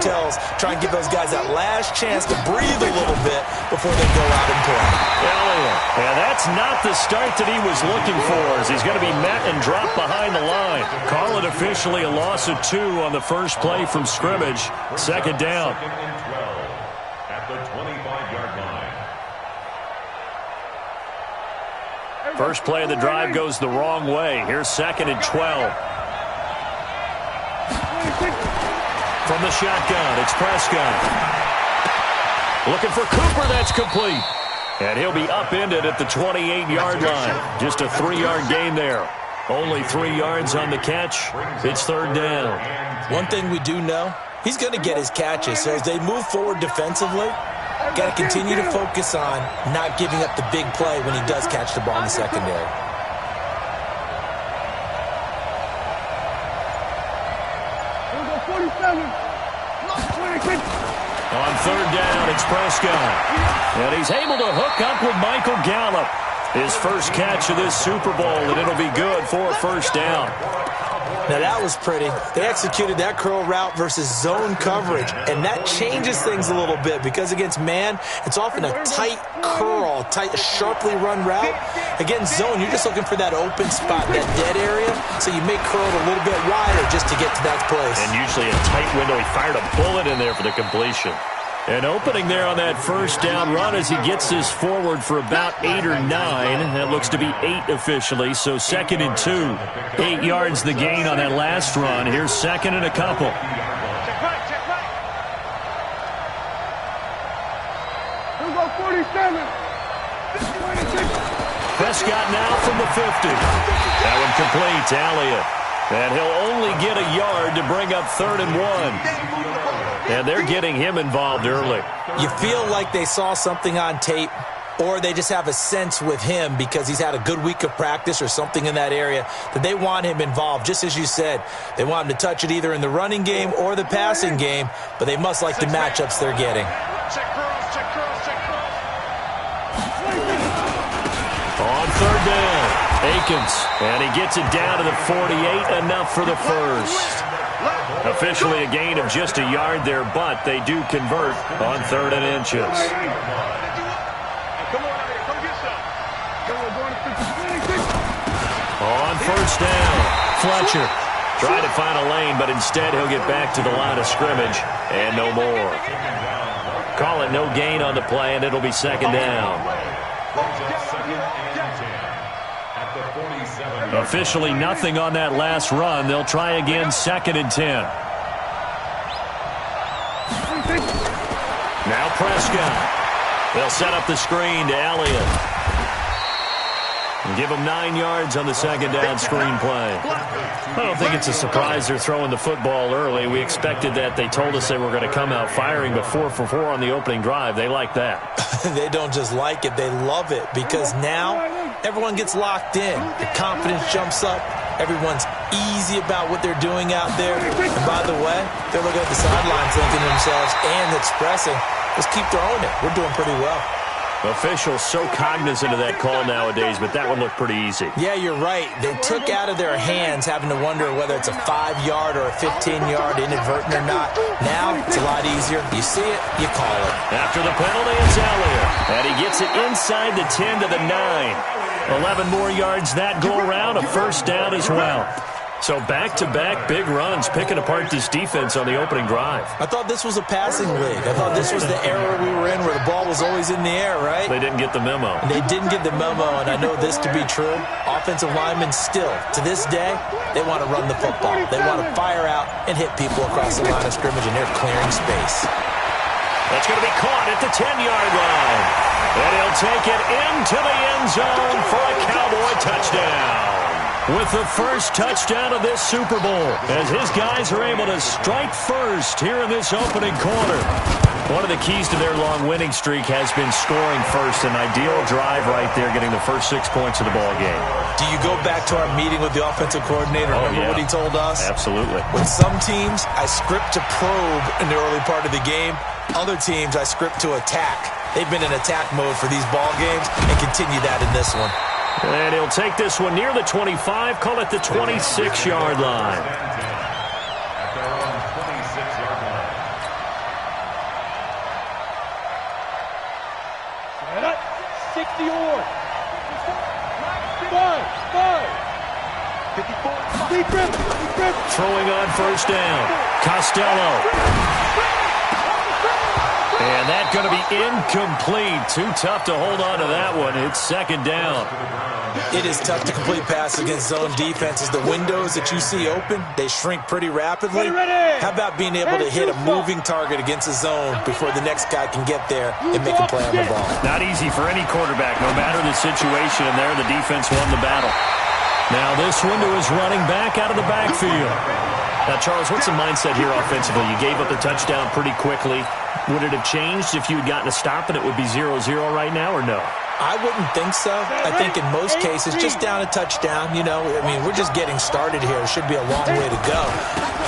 Try and give those guys that last chance to breathe a little bit before they go out and play. Yeah, that's not the start that he was looking for, as he's going to be met and dropped behind the line. Call it officially a loss of 2 on the first play from scrimmage. Second down. At the 25-yard line. First play of the drive goes the wrong way. Here's second and 12. From the shotgun, it's Prescott. Looking for Cooper, that's complete. And he'll be upended at the 28-yard line. Just a 3-yard gain there. Only 3 yards on the catch. It's third down. One thing we do know, he's going to get his catches. So as they move forward defensively, got to continue to focus on not giving up the big play when he does catch the ball in the secondary. On third down, it's Prescott. And he's able to hook up with Michael Gallup. His first catch of this Super Bowl, and it'll be good for a first down. Now that was pretty. They executed that curl route versus zone coverage, and that changes things a little bit because against man, it's often a tight curl, tight, sharply run route. Against zone, you're just looking for that open spot, that dead area, so you may curl it a little bit wider just to get to that place. And usually a tight window. He fired a bullet in there for the completion. An opening there on that first down run as he gets this forward for about 8 or 9. That looks to be 8 officially, so second and 2. 8 yards the gain on that last run. Here's second and a couple. Prescott now from the 50. That one complete to Elliott. And he'll only get a yard to bring up third and 1. And they're getting him involved early. You feel like they saw something on tape, or they just have a sense with him because he's had a good week of practice or something in that area that they want him involved. Just as you said, they want him to touch it either in the running game or the passing game, but they must like the matchups they're getting. On third down, Akins, and he gets it down to the 48, enough for the first. Officially a gain of just a yard there, but they do convert on third and inches. On first down, Fletcher trying to find a lane, but instead he'll get back to the line of scrimmage and no more. Call it no gain on the play, and it'll be second down. Officially nothing on that last run. They'll try again, second and 10. Now Prescott. They'll set up the screen to Elliott. And give him 9 yards on the second down screen play. I don't think it's a surprise they're throwing the football early. We expected that. They told us they were going to come out firing, but 4 for 4 on the opening drive. They like that. They don't just like it, they love it, because now everyone gets locked in. The confidence jumps up. Everyone's easy about what they're doing out there. And by the way, they're looking at the sidelines thinking to themselves and expressing, let's keep throwing it. We're doing pretty well. Officials so cognizant of that call nowadays, but that one looked pretty easy. Yeah, you're right. They took out of their hands having to wonder whether it's a 5-yard or a 15-yard inadvertent or not. Now, it's a lot easier. You see it, you call it. After the penalty, it's Elliott. And he gets it inside the 10 to the 9. 11 more yards that go around, a first down as well. So back-to-back big runs, picking apart this defense on the opening drive. I thought this was a passing league. I thought this was the era we were in where the ball was always in the air, right? They didn't get the memo. They didn't get the memo, and I know this to be true. Offensive linemen still, to this day, they want to run the football. They want to fire out and hit people across the line of scrimmage, and they're clearing space. That's going to be caught at the 10-yard line. And he'll take it into the end zone for a Cowboy touchdown. With the first touchdown of this Super Bowl, as his guys are able to strike first here in this opening quarter. One of the keys to their long winning streak has been scoring first. An ideal drive right there, getting the first 6 points of the ball game. Do you go back to our meeting with the offensive coordinator? Remember what he told us? Absolutely. With some teams, I script to probe in the early part of the game. Other teams, I script to attack. They've been in attack mode for these ball games and continue that in this one. And he'll take this one near the 25, call it the 26-yard line. 60 on. 54. Throwing on first down. Costello. And that's going to be incomplete. Too tough to hold on to that one. It's second down. It is tough to complete passes against zone defenses. The windows that you see open, they shrink pretty rapidly. How about being able to hit a moving target against a zone before the next guy can get there and make a play on the ball? Not easy for any quarterback, no matter the situation. And there, the defense won the battle. Now this window is running back out of the backfield. Now, Charles, what's the mindset here offensively? You gave up the touchdown pretty quickly. Would it have changed if you had gotten a stop and it would be 0-0 right now, or no? I wouldn't think so. I think in most cases, just down a touchdown, you know, I mean, we're just getting started here. It should be a long way to go.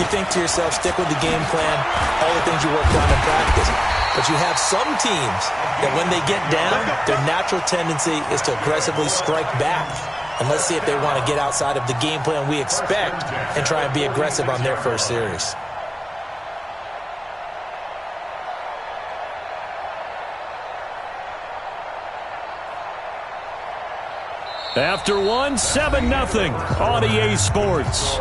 You think to yourself, stick with the game plan, all the things you worked on in practice. But you have some teams that when they get down, their natural tendency is to aggressively strike back. And let's see if they want to get outside of the game plan we expect and try and be aggressive on their first series. After one, 7-0 on EA Sports.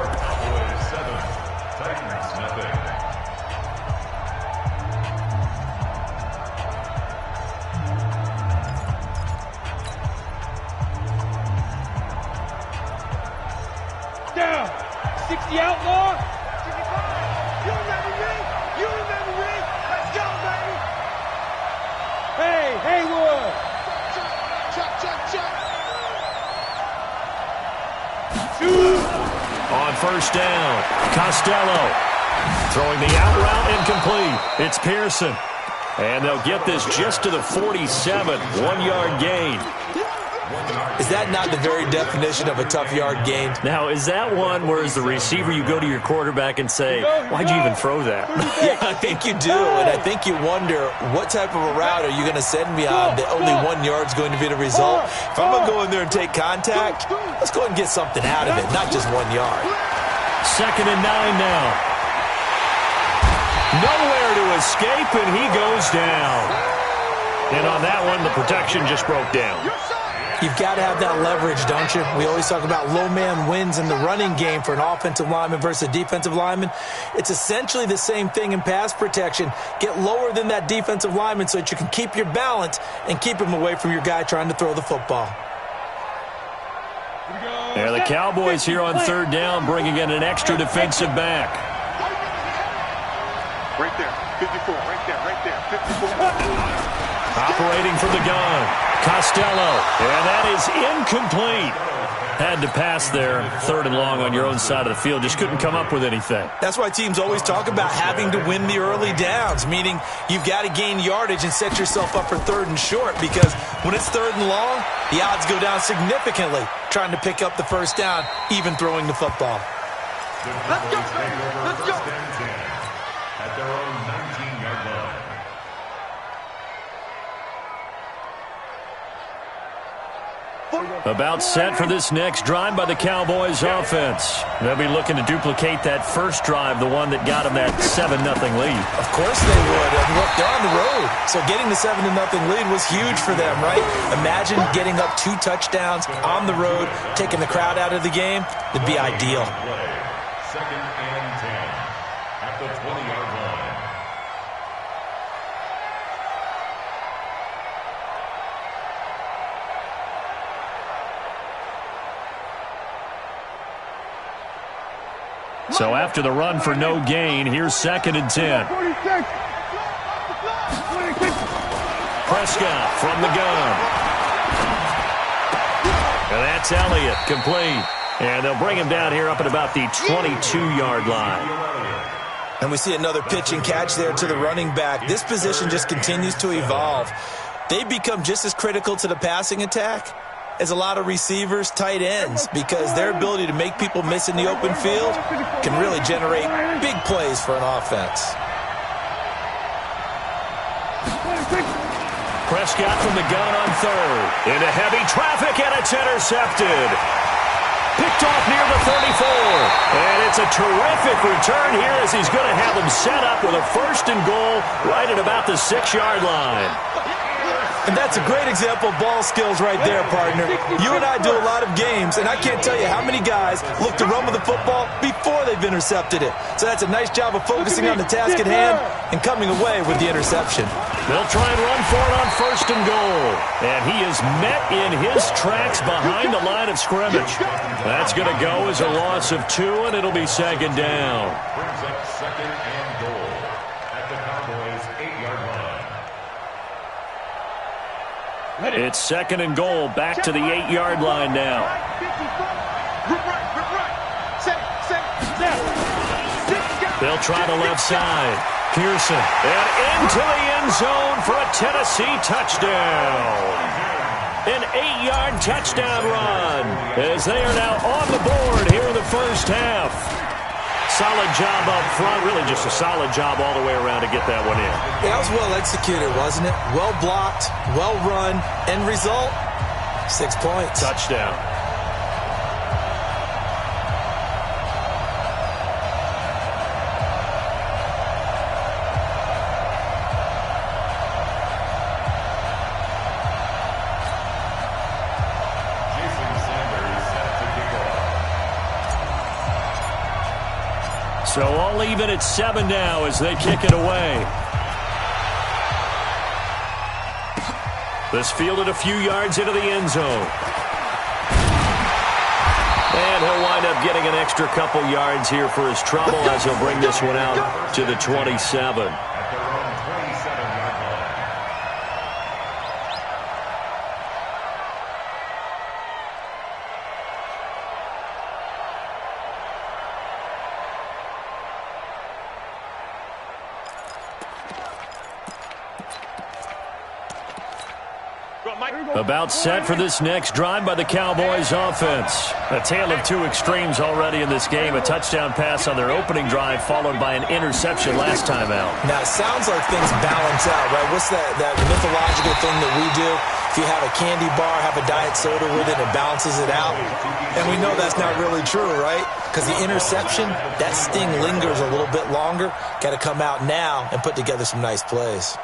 Down. 60 outlaw. 65. You remember me? You remember me? Let's go, baby. Hey, Haywood. Chuck. On first down, Costello throwing the out route incomplete. It's Pearson. And they'll get this just to the 47, 1-yard gain. Is that not the very definition of a tough yard gain? Now, is that one where as the receiver you go to your quarterback and say, why'd you even throw that? Yeah, I think you do, and I think you wonder what type of a route are you going to send me on that only 1 yard's going to be the result? If I'm going to go in there and take contact, let's go ahead and get something out of it, not just 1 yard. 2nd and 9 now. Nowhere to escape, and he goes down. And on that one, the protection just broke down. You've got to have that leverage, don't you? We always talk about low man wins in the running game for an offensive lineman versus a defensive lineman. It's essentially the same thing in pass protection. Get lower than that defensive lineman so that you can keep your balance and keep him away from your guy trying to throw the football. Yeah, the Cowboys here on 3rd down bringing in an extra defensive back. Right there, 54, right there, 54. Operating from the gun, Costello, and that is incomplete. Had to pass there, 3rd and long on your own side of the field. Just couldn't come up with anything. That's why teams always talk about having to win the early downs, meaning you've got to gain yardage and set yourself up for 3rd and short, because when it's 3rd and long, the odds go down significantly trying to pick up the first down, even throwing the football. Let's go, let's go. At their own 19-yard line. About set for this next drive by the Cowboys offense. They'll be looking to duplicate that first drive, the one that got them that 7-0 lead. Of course they would. And look, they're on the road. So getting the 7-0 lead was huge for them, right? Imagine getting up 2 touchdowns on the road, taking the crowd out of the game. It'd be ideal. 2nd and 10 at the 20-yard line. So after the run for no gain, here's 2nd and 10. Prescott from the gun. And that's Elliott, complete. And they'll bring him down here up at about the 22-yard line. And we see another pitch and catch there to the running back. This position just continues to evolve. They become just as critical to the passing attack as a lot of receivers, tight ends, because their ability to make people miss in the open field can really generate big plays for an offense. Prescott from the gun on 3rd. Into heavy traffic, and it's intercepted. Picked off near the 34. And it's a terrific return here as he's going to have them set up with a 1st and goal right at about the 6-yard line. And that's a great example of ball skills right there, partner. You and I do a lot of games, and I can't tell you how many guys look to run with the football before they've intercepted it. So that's a nice job of focusing on the task at hand and coming away with the interception. They'll try and run for it on 1st and goal. And he is met in his tracks behind the line of scrimmage. That's going to go as a loss of 2, and it'll be 2nd down. Brings up 2nd and goal at the Cowboys' 8-yard line. It's 2nd and goal, back to the 8-yard line now. They'll try the left side. Pearson, and into the end zone for a Tennessee touchdown. An 8-yard touchdown run as they are now on the board here in the first half. Solid job up front, really just a solid job all the way around to get that one in. Yeah, that was well executed, wasn't it? Well blocked, well run, end result, 6 points. Touchdown. So all even at 7 now as they kick it away. This fielded a few yards into the end zone. And he'll wind up getting an extra couple yards here for his trouble as he'll bring this one out to the 27. About set for this next drive by the Cowboys offense. A tale of 2 extremes already in this game. A touchdown pass on their opening drive followed by an interception last time out. Now, it sounds like things balance out, right? What's that mythological thing that we do? If you have a candy bar, have a diet soda with it, it balances it out. And we know that's not really true, right? Because the interception, that sting lingers a little bit longer. Got to come out now and put together some nice plays.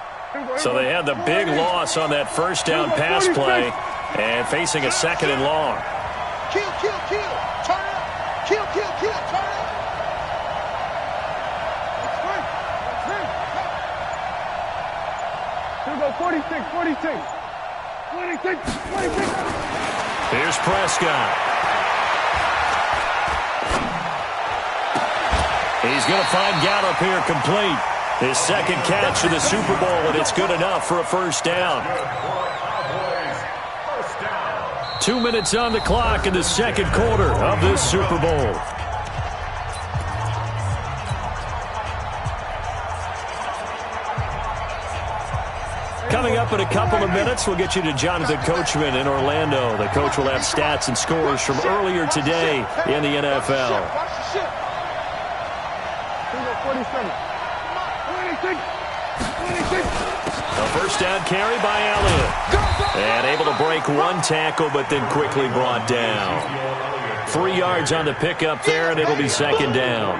So they had the big loss on that first down pass play and facing a 2nd and long. Kill, kill, kill. Turn it up. Kill, kill, kill. Turn it up. Here we go, 46, 46. 26, 26. Here's Prescott. He's going to find Gallup here complete. His 2nd catch of the Super Bowl, and it's good enough for a first down. 2 minutes on the clock in the 2nd quarter of this Super Bowl. Coming up in a couple of minutes, we'll get you to Jonathan Coachman in Orlando. The coach will have stats and scores from earlier today in the NFL. 47. A first down carry by Elliott. And able to break 1 tackle, but then quickly brought down. 3 yards on the pickup there, and it'll be 2nd down.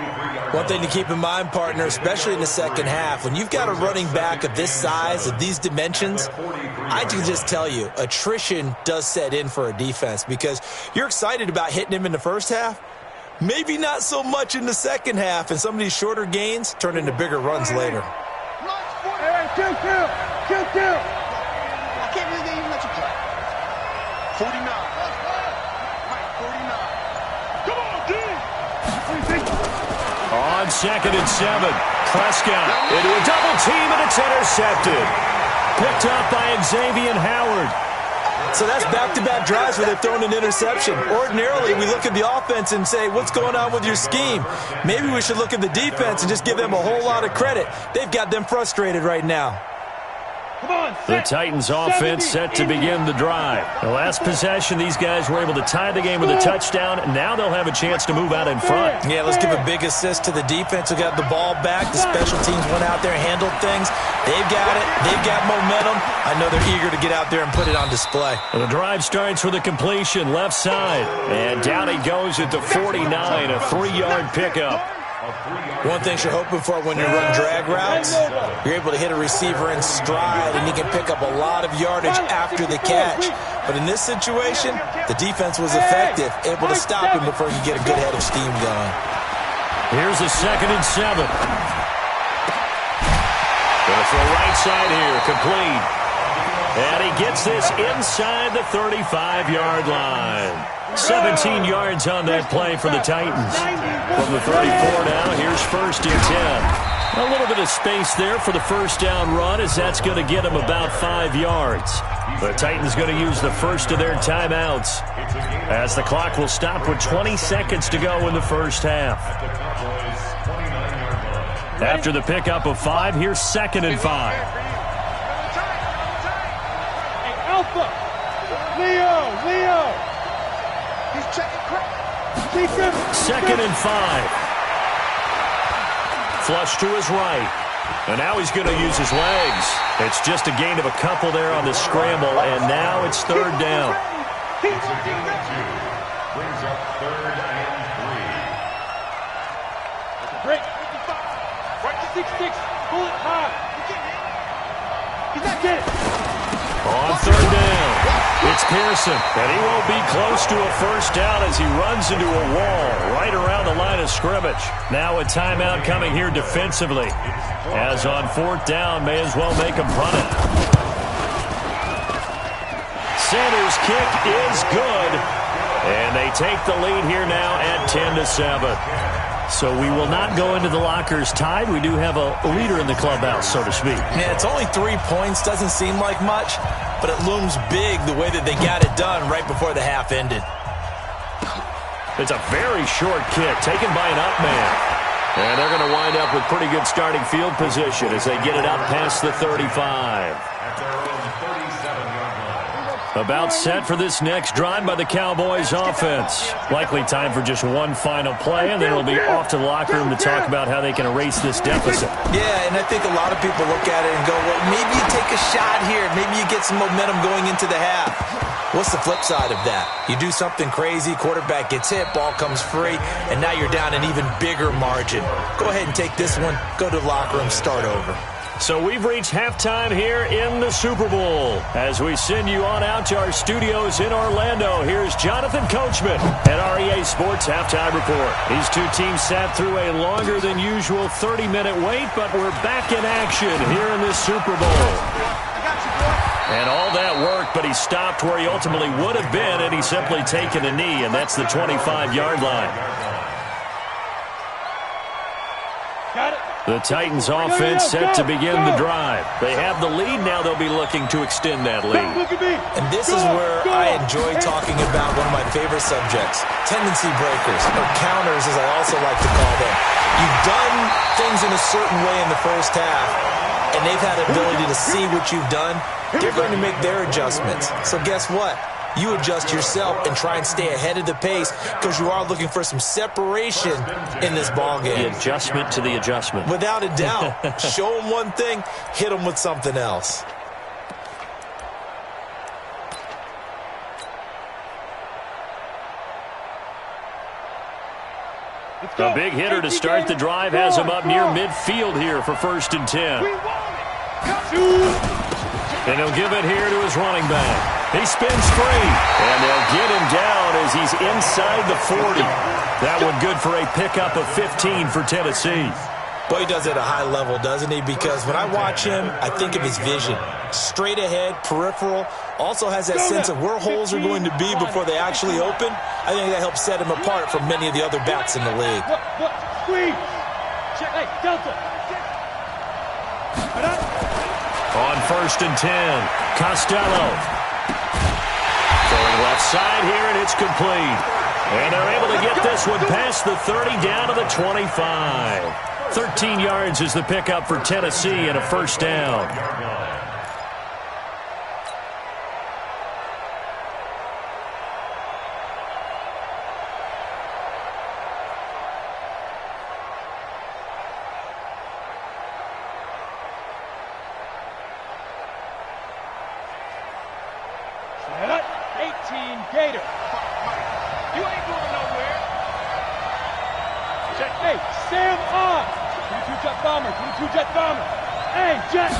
One thing to keep in mind, partner, especially in the second half, when you've got a running back of this size, of these dimensions, I can just tell you, attrition does set in for a defense because you're excited about hitting him in the first half. Maybe not so much in the second half, and some of these shorter gains turn into bigger runs later. Hey, kill, kill, kill, kill. I can't believe they even let you play. 49. Right, 49. Come on, D. On 2nd and 7, Prescott into a double team, and it's intercepted. Picked up by Xavier Howard. So that's back-to-back drives where they've thrown an interception. Ordinarily, we look at the offense and say, what's going on with your scheme? Maybe we should look at the defense and just give them a whole lot of credit. They've got them frustrated right now. The Titans offense set to begin the drive. The last possession, these guys were able to tie the game with a touchdown. Now they'll have a chance to move out in front. Yeah, let's give a big assist to the defense who got the ball back. The special teams went out there and handled things. They've got it. They've got momentum. I know they're eager to get out there and put it on display. The drive starts with a completion left side. And down he goes at the 49, a 3-yard pickup. One thing you're hoping for when you run drag routes, you're able to hit a receiver in stride, and he can pick up a lot of yardage after the catch. But in this situation, the defense was effective, able to stop him before he could get a good head of steam going. Here's a 2nd and 7. Going to throw right side here, complete. And he gets this inside the 35-yard line. 17 yards on that play for the Titans. From the 34 now, here's 1st and 10. A little bit of space there for the first down run, as that's going to get him about 5 yards. The Titans going to use the first of their timeouts, as the clock will stop with 20 seconds to go in the first half. After the pickup of 5, here's 2nd and 5. Hey, Alpha! Leo! He's checking crap. 2nd and 5. Flush to his right. And now he's going to use his legs. It's just a gain of a couple there on the scramble, and now it's 3rd down. It's a gain of 2. Brings up 3rd and 3. Break. Right to 6-6. Pull it high. He's not getting it. On 3rd down, it's Pearson, and he won't be close to a first down as he runs into a wall right around the line of scrimmage. Now a timeout coming here defensively, as on 4th down, may as well make him punt it. Sanders' kick is good, and they take the lead here now at 10-7. So we will not go into the lockers tied. We do have a leader in the clubhouse, so to speak. Yeah, it's only 3 points. Doesn't seem like much, but it looms big the way that they got it done right before the half ended. It's a very short kick taken by an up man. And they're going to wind up with pretty good starting field position as they get it up past the 35. About set for this next drive by the Cowboys offense. Likely time for just one final play, and then it'll be off to the locker room to talk about how they can erase this deficit. Yeah, and I think a lot of people look at it and go, well, maybe you take a shot here. Maybe you get some momentum going into the half. What's the flip side of that? You do something crazy, quarterback gets hit, ball comes free, and now you're down an even bigger margin. Go ahead and take this one, go to the locker room, start over. So we've reached halftime here in the Super Bowl. As we send you on out to our studios in Orlando, here's Jonathan Coachman at REA Sports Halftime Report. These two teams sat through a longer than usual 30-minute wait, but we're back in action here in this Super Bowl. And all that work, but he stopped where he ultimately would have been, and he's simply taken a knee, and that's the 25-yard line. Got it. The Titans offense set to begin the drive. They have the lead. Now they'll be looking to extend that lead. And this is where I enjoy talking about one of my favorite subjects, tendency breakers, or counters as I also like to call them. You've done things in a certain way in the first half, and they've had the ability to see what you've done. They're going to make their adjustments. So guess what? You adjust yourself and try and stay ahead of the pace because you are looking for some separation in this ball game. The adjustment to the adjustment. Without a doubt. Show them one thing, hit them with something else. The big hitter to start the drive has him up near midfield here for 1st and 10. And he'll give it here to his running back. He spins free, and they'll get him down as he's inside the 40. That one good for a pickup of 15 for Tennessee. Boy, he does it at a high level, doesn't he? Because when I watch him, I think of his vision. Straight ahead, peripheral, also has that sense of where holes are going to be before they actually open. I think that helps set him apart from many of the other backs in the league. Squeeze. Check. Hey, Delta. On 1st and 10, Costello. Throwing left side here, and it's complete. And they're able to get this one past the 30 down to the 25. 13 yards is the pickup for Tennessee and a first down. Set up. 18 Gator. You ain't going nowhere. Check. Hey, Sam on. 22 jet bomber, 22 jet bomber. Hey, jet.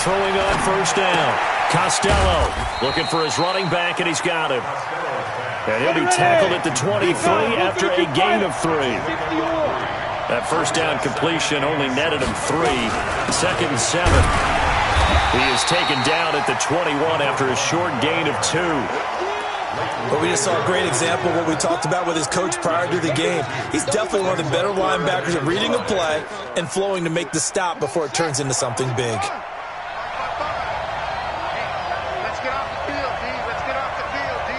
Throwing on first down. Costello looking for his running back, and he's got him. And he'll be tackled at the 23 after a gain of 3. That first down completion only netted him 3. 2nd and 7. He is taken down at the 21 after a short gain of 2. But we just saw a great example of what we talked about with his coach prior to the game. He's definitely one of the better linebackers at reading a play and flowing to make the stop before it turns into something big. Let's get off the field, D. Let's get off the field, D.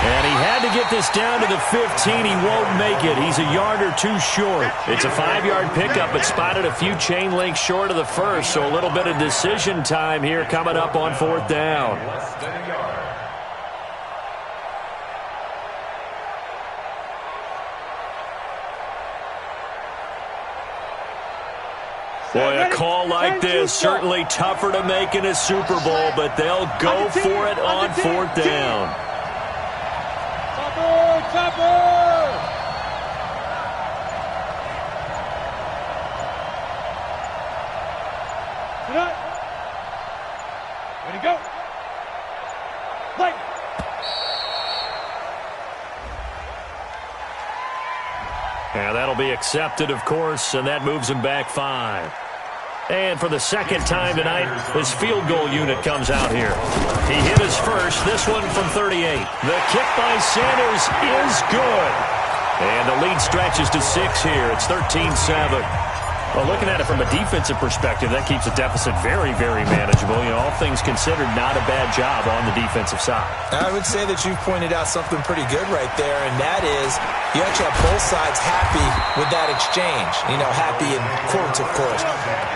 And he had to get this down to the 15. He won't make it. He's a yard or 2 short. It's a 5-yard pickup, but spotted a few chain links short of the first, so a little bit of decision time here coming up on 4th down. Boy, a call like this, certainly tougher to make in a Super Bowl, but they'll go for it on 4th down. Chopper! Sit up. Ready to go. Play. Yeah, that'll be accepted, of course, and that moves him back 5. And for the second time tonight, his field goal unit comes out here. He hit his first, this one from 38. The kick by Sanders is good. And the lead stretches to 6 here. It's 13-7. Well, looking at it from a defensive perspective, that keeps the deficit very, very manageable. You know, all things considered, not a bad job on the defensive side. I would say that you've pointed out something pretty good right there, and that is you actually have both sides happy with that exchange. You know, happy in quotes, of course.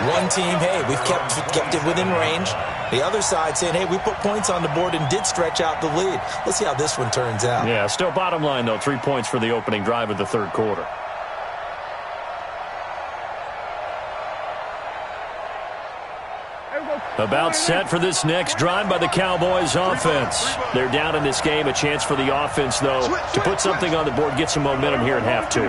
One team, hey, we've kept it within range. The other side saying, hey, we put points on the board and did stretch out the lead. Let's see how this one turns out. Yeah, still bottom line, though, 3 points for the opening drive of the 3rd quarter. About set for this next drive by the Cowboys offense. They're down in this game. A chance for the offense, though, to put something on the board, get some momentum here in half 2.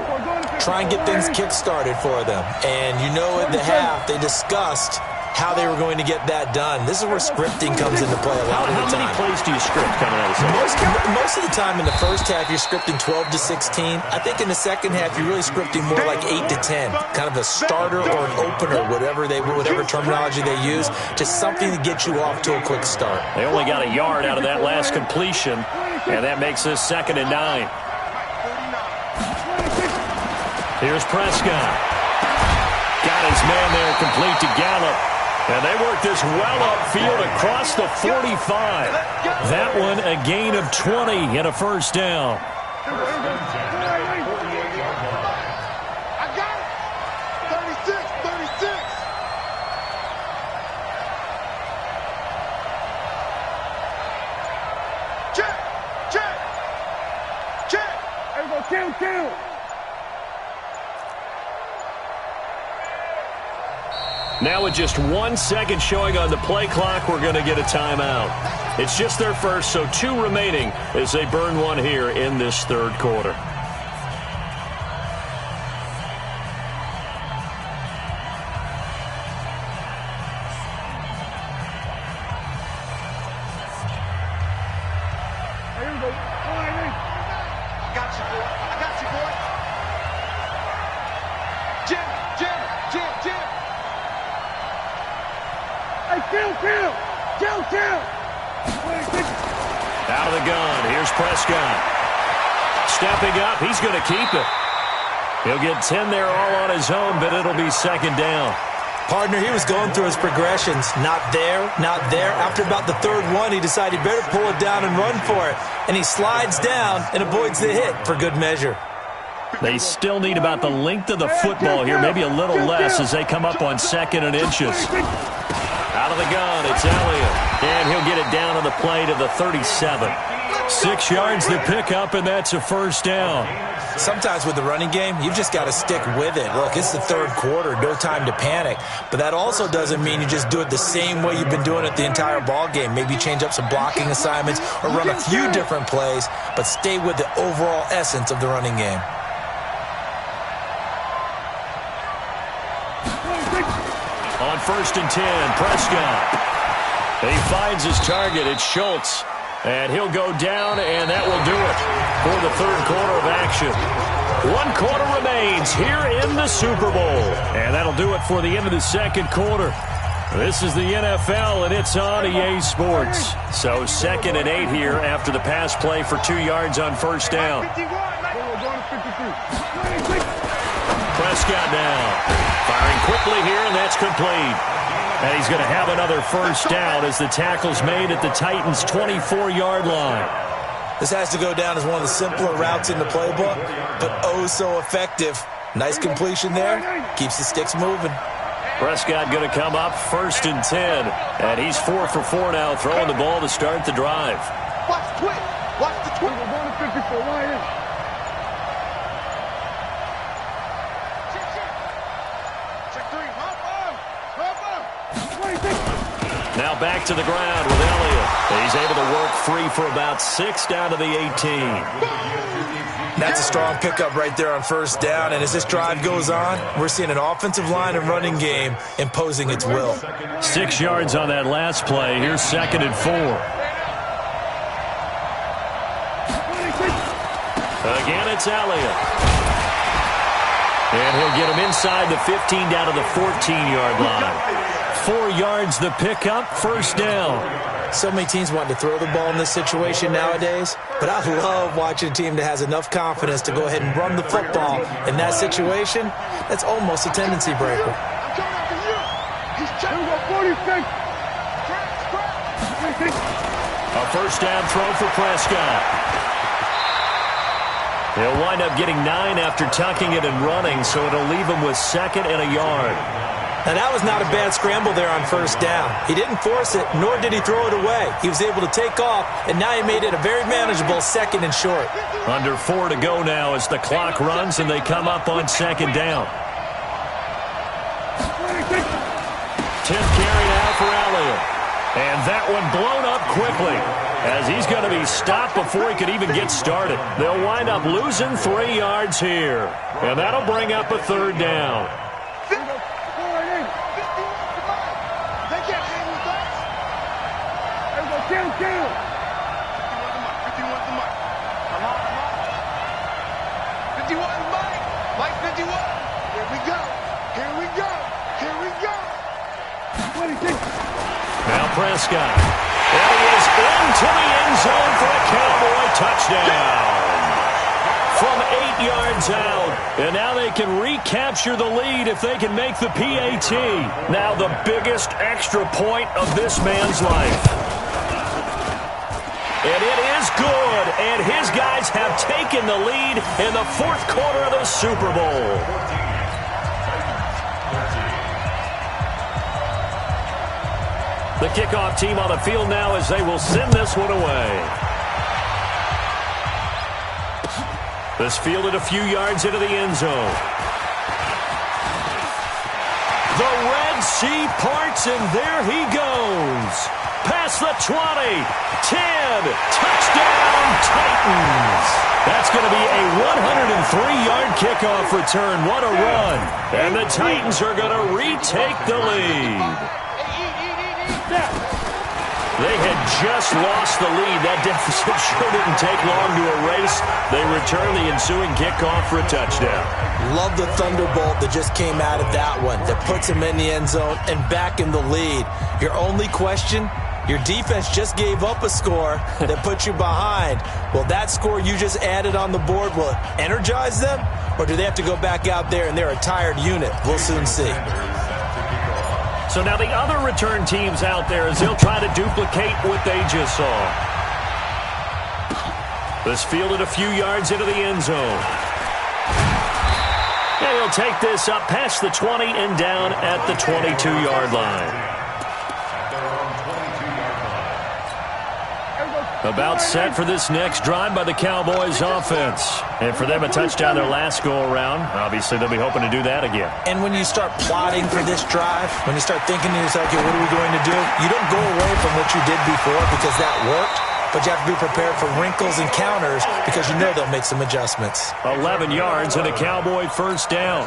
Try and get things kick-started for them. And you know at the half, they discussed how they were going to get that done. This is where scripting comes into play a lot of the time. How many plays do you script coming out of the Most of the time in the first half, you're scripting 12 to 16. I think in the second half, you're really scripting more like 8 to 10. Kind of a starter or an opener, whatever terminology they use. Just something to get you off to a quick start. They only got a yard out of that last completion, and that makes this 2nd and 9. Here's Prescott. Got his man there, complete to Gallup. And they work this well upfield across the 45. That one a gain of 20 and a first down. I got it. 36. Check. Everybody kill. Now with just 1 second showing on the play clock, we're going to get a timeout. It's just their first, so 2 remaining as they burn one here in this 3rd quarter. I got you, boy. Jim. Hey, kill. Out of the gun. Here's Prescott. Stepping up. He's going to keep it. He'll get 10 there all on his own, but it'll be 2nd down. Partner, he was going through his progressions. Not there. After about the 3rd one, he decided he better pull it down and run for it. And he slides down and avoids the hit for good measure. They still need about the length of the football here, maybe a little less as they come up on 2nd and inches. Out of the gun, it's Elliott. And he'll get it down on the play to the 37. 6 yards to pick up, and that's a first down. Sometimes with the running game, you've just got to stick with it. Look, it's the third quarter, no time to panic. But that also doesn't mean you just do it the same way you've been doing it the entire ball game. Maybe change up some blocking assignments or run a few different plays, but stay with the overall essence of the running game. On 1st and 10, Prescott. He finds his target. It's Schultz. And he'll go down, and that will do it for the third quarter of action. 1 quarter remains here in the Super Bowl. And that'll do it for the end of the second quarter. This is the NFL, and it's on EA Sports. So 2nd and 8 here after the pass play for 2 yards on first down. Prescott now. Firing quickly here, and that's complete. And he's going to have another first down as the tackle's made at the Titans' 24-yard line. This has to go down as one of the simpler routes in the playbook, but oh so effective. Nice completion there. Keeps the sticks moving. Prescott going to come up 1st and 10. And he's 4 for 4 now, throwing the ball to start the drive. Watch the twist. Watch the twist. We're going to 54. Line in. Now back to the ground with Elliott. He's able to work free for about 6 down to the 18. That's a strong pickup right there on first down. And as this drive goes on, we're seeing an offensive line and running game imposing its will. 6 yards on that last play. Here's 2nd and 4. Again, it's Elliott. And he'll get him inside the 15 down to the 14-yard line. 4 yards the pickup, first down. So many teams want to throw the ball in this situation nowadays, but I love watching a team that has enough confidence to go ahead and run the football in that situation. That's almost a tendency breaker. A first down throw for Prescott. He'll wind up getting 9 after tucking it and running, so it'll leave him with 2nd and a yard. Now, that was not a bad scramble there on first down. He didn't force it, nor did he throw it away. He was able to take off, and now he made it a very manageable 2nd and short. Under 4 to go now as the clock runs, and they come up on 2nd down. 10th carry now for Elliott. And that one blown up quickly as he's going to be stopped before he could even get started. They'll wind up losing 3 yards here. And that'll bring up a 3rd down. Now Prescott. There he is into the end zone for a Cowboy touchdown. From 8 yards out. And now they can recapture the lead if they can make the PAT. Now the biggest extra point of this man's life. And it is good. And his guys have taken the lead in the 4th quarter of the Super Bowl. The kickoff team on the field now as they will send this one away. This fielded a few yards into the end zone. The Red Sea parts, and there he goes. Past the 20, 10, touchdown Titans. That's going to be a 103-yard kickoff return. What a run. And the Titans are going to retake the lead. They had just lost the lead. That deficit sure didn't take long to erase. They return the ensuing kickoff for a touchdown. Love the thunderbolt that just came out of that one, that puts him in the end zone and back in the lead. Your only question, your defense just gave up a score that put you behind. Will that score you just added on the board, will it energize them? Or do they have to go back out there and they're a tired unit? We'll soon see. So now the other return teams out there as they'll try to duplicate what they just saw. This fielded a few yards into the end zone. And he'll take this up past the 20 and down at the 22-yard line. About set for this next drive by the Cowboys offense. And for them, a touchdown their last go-around. Obviously, they'll be hoping to do that again. And when you start plotting for this drive, when you start thinking to yourself, okay, what are we going to do? You don't go away from what you did before because that worked. But you have to be prepared for wrinkles and counters because you know they'll make some adjustments. 11 yards and a Cowboy first down.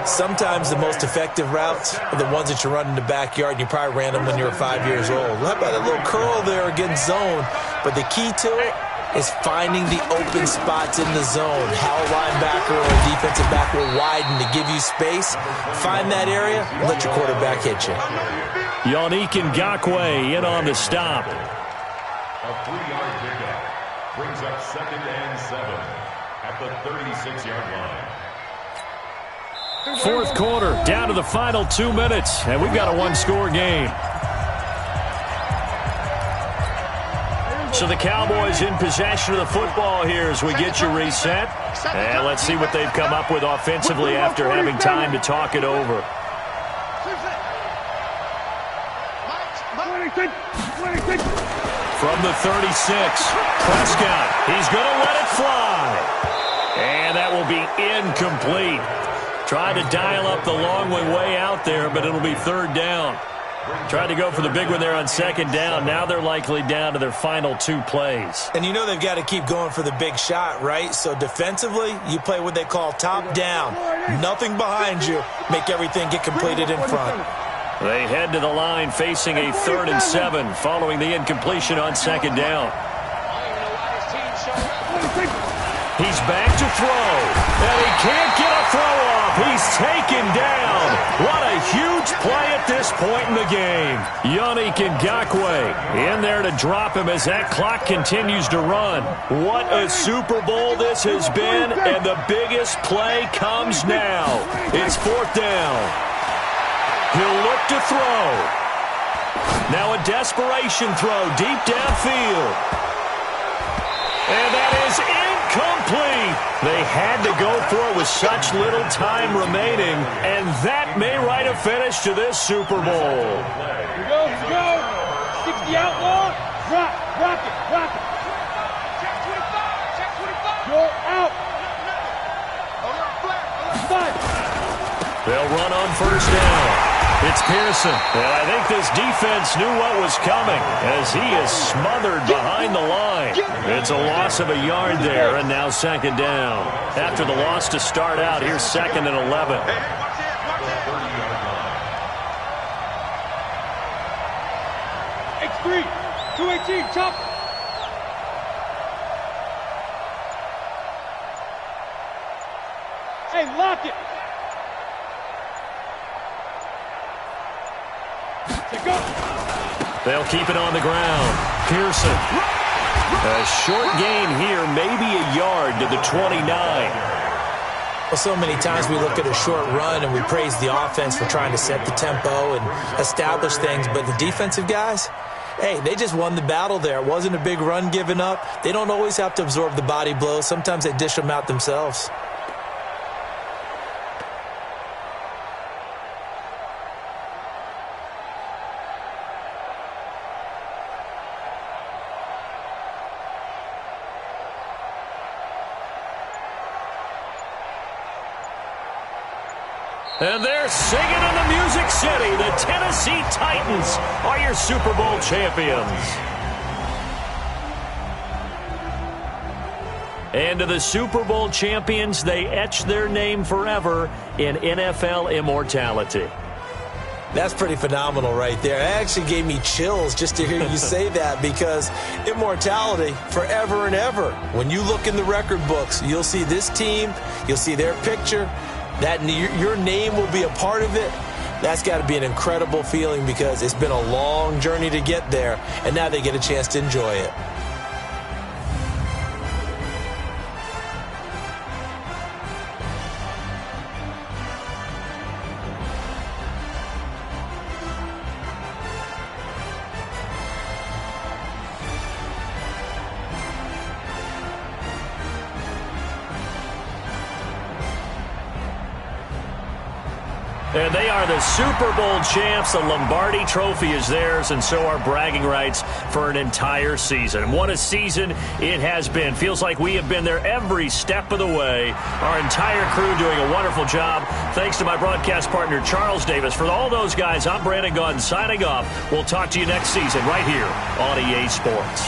Sometimes the most effective routes are the ones that you run in the backyard, and you probably ran them when you were 5 years old. How about a little curl there against zone? But the key to it is finding the open spots in the zone. How a linebacker or a defensive back will widen to give you space. Find that area, let your quarterback hit you. Nxce-Sentry in on the stop. A 3-yard pickup brings up 2nd and 7 at the 36-yard line. Fourth quarter, down to the final 2 minutes, and we've got a one-score game. So the Cowboys in possession of the football here as we get you reset. And let's see what they've come up with offensively after having time to talk it over. From the 36, Prescott, he's going to let it fly. And that will be incomplete. Tried to dial up the long way out there, but it'll be third down. Tried to go for the big one there on second down. Now they're likely down to their final 2 plays. And you know they've got to keep going for the big shot, right? So defensively, you play what they call top down. Nothing behind you. Make everything get completed in front. They head to the line facing a 3rd and 7 following the incompletion on second down. He's back to throw, and he can't get a throw off. He's taken down. What a huge play at this point in the game. Nxce-Sentry in there to drop him as that clock continues to run. What a Super Bowl this has been, and the biggest play comes now. It's 4th down. He'll look to throw. Now a desperation throw deep downfield. And that is incomplete. They had to go for it with such little time remaining, and that may write a finish to this Super Bowl. Here we go. 60 outlaw. Rock it. Check 25. Go out. They'll run on first down. It's Pearson. And I think this defense knew what was coming as he is smothered behind the line. It's a loss of a yard there, and now second down. After the loss to start out, here's 2nd and 11. X3, 218, chop. Hey, lock it. They'll keep it on the ground. Pearson. A short gain here, maybe a yard to the 29. Well, so many times we look at a short run and we praise the offense for trying to set the tempo and establish things, but the defensive guys, hey, they just won the battle there. It wasn't a big run given up. They don't always have to absorb the body blows. Sometimes they dish them out themselves. And they're singing in the Music City. The Tennessee Titans are your Super Bowl champions. And to the Super Bowl champions, they etch their name forever in NFL immortality. That's pretty phenomenal right there. It actually gave me chills just to hear you say that, because immortality forever and ever. When you look in the record books, you'll see this team, you'll see their picture, that your name will be a part of it. That's got to be an incredible feeling, because it's been a long journey to get there, and now they get a chance to enjoy it. And they are the Super Bowl champs. The Lombardi Trophy is theirs, and so are bragging rights for an entire season. And what a season it has been. Feels like we have been there every step of the way. Our entire crew doing a wonderful job. Thanks to my broadcast partner, Charles Davis. For all those guys, I'm Brandon Gunn signing off. We'll talk to you next season right here on EA Sports.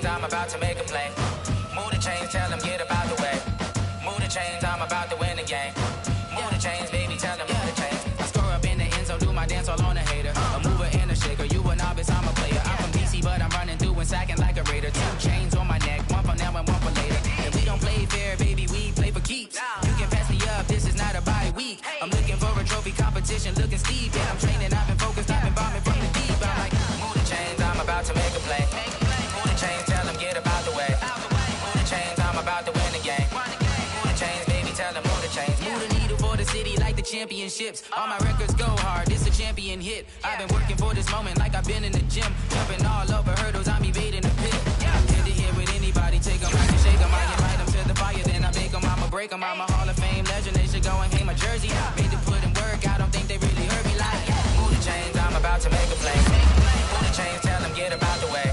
I'm about to make a play. Move the chains, tell them get about the way. Move the chains, I'm about to win the game. Move the chains, baby, tell them move the chains. I score up in the end zone, do my dance all on a hater. A mover and a shaker, you a novice, I'm a player. I'm from DC, but I'm running through and sacking like a raider. 2 chains on my neck, one for now and one for later. If we don't play fair, baby, we play for keeps. You can pass me up, this is not a bye week. I'm looking for a trophy competition, looking steep. Yeah, I'm training, I've been focused, I've been bombing from the deep. I'm like, move the chains, I'm about to make a play. Move the chains, tell them get about the way. Move the chains, I'm about to win the game. Move the chains, baby, tell them move the chains. Move the needle for the city like the championships. All my records go hard, this a champion hit. I've been working for this moment like I've been in the gym. Jumping all over hurdles, I'm evading the pit. Head to head with anybody, take them, I can shake them. I invite them to the fire, then I make them, I'ma break them. I'm a Hall of Fame legend, they should go and hang my jersey. Made to put in work, I don't think they really heard me like. Move the chains, I'm about to make a play. Move the chains, tell them get about the way.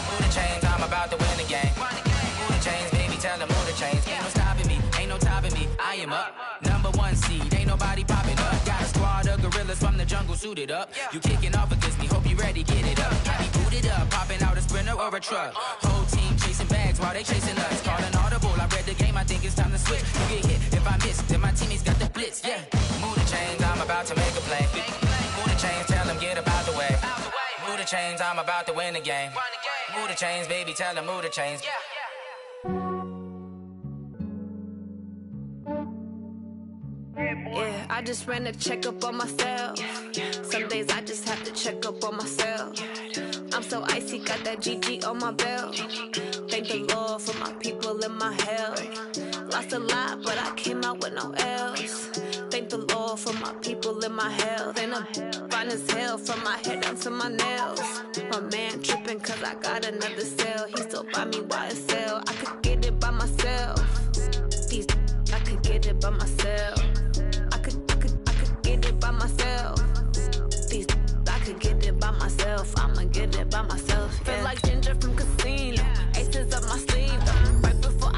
Move the chains, I'm about to win the game. Move the chains, baby, tell them move the chains. Ain't no stopping me, ain't no topping me. I am up, #1 seed, ain't nobody popping up. Got a squad of gorillas from the jungle suited up. You kicking off against me, hope you ready, get it up. I be booted up, popping out a sprinter or a truck. Whole team chasing bags while they chasing us. Calling audible, I read the game, I think it's time to switch. You get hit, if I miss, then my teammates got the blitz, yeah. Move the chains, I'm about to make a play. Move the chains, tell them get about the way. Move the chains, I'm about to win the game. Move the chains, baby, tell them move the chains. Yeah, I just ran a checkup on myself. Some days I just have to check up on myself. I'm so icy, got that GG on my belt. Thank the Lord for my people and my health. Lost a lot, but I came out with no L's. Thank the Lord for my people and my health. And I'm fine as hell from my head down to my nails. My man tripping cause I got another cell. He still buy me YSL. I could get it by myself. These I could get it by myself. I could get it by myself. These I could get it by myself. I'ma get it by myself. Yeah. Feel like Ginger from Casino. Aces up my sleeve. Right before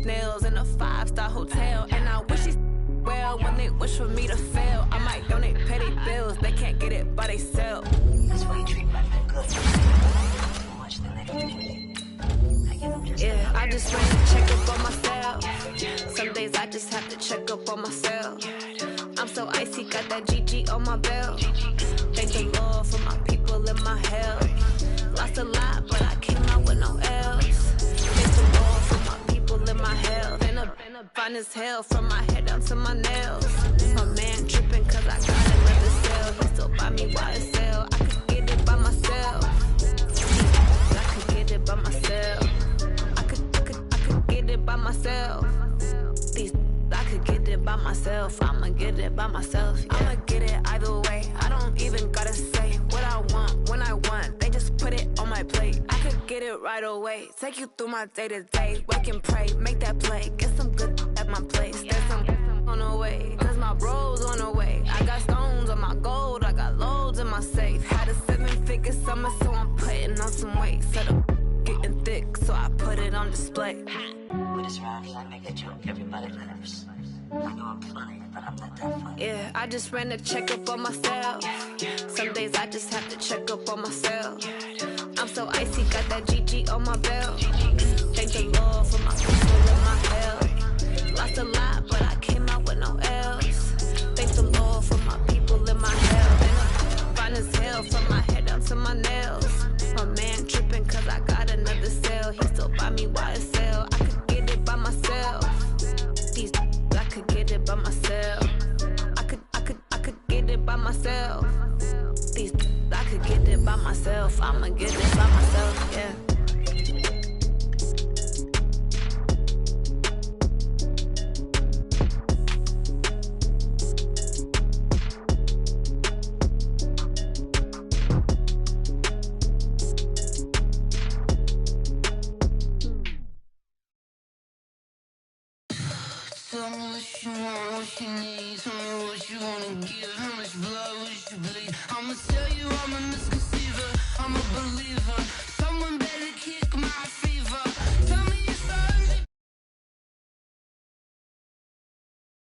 nails in a 5-star hotel. And I wish these well when they wish for me to fail. I might donate petty bills, they can't get it by themselves. That's why you treat my men good. So much that they don't need it. I give them just yeah, I just ran to check up on myself. Some days I just have to check up on myself. I'm so icy, got that GG on my belt. Thank the Lord for my people in my health. Lost a lot, but I came out with no else. Thank the Lord for my people in my health. And a fine as hell from my head down to my nails. My man tripping cause I got another sale. He still buy me YSL. I could get it by myself. I could get it by myself. I could get it by myself. I could get it by myself. I'ma get it by myself. Yeah. I'ma get it either way. I don't even gotta say what I want when I want. They just put it on my plate. I could get it right away. Take you through my day to day. Wake and pray, make that play. Get some good at my place. There's some on the way, cause my bros on the way. I got stones on my gold. I got loads in my safe. Had a 7-figure summer, so I'm putting on some weight. Set up getting thick, so I put it on display. With this round, I make a joke, everybody laughs. I know I'm funny, but I'm not that funny. Yeah, I just ran to check up on myself. Some days I just have to check up on myself. I'm so icy, got that GG on my belt. Thank the Lord for my people in my health. Lost a lot, but I came out with no else. Thank the Lord for my people in my health. And I'm fine as hell from my head down to my nails. My man tripping cause I got another sale. He still buy me YSL. I could get it by myself. I could get it by myself. I could get it by myself. I could get it by myself. I'ma get it by myself, yeah. Tell me what you want, what you need. Tell me what you wanna give. How much blood would you bleed? I'ma tell you I'm a misconceiver. I'm a believer.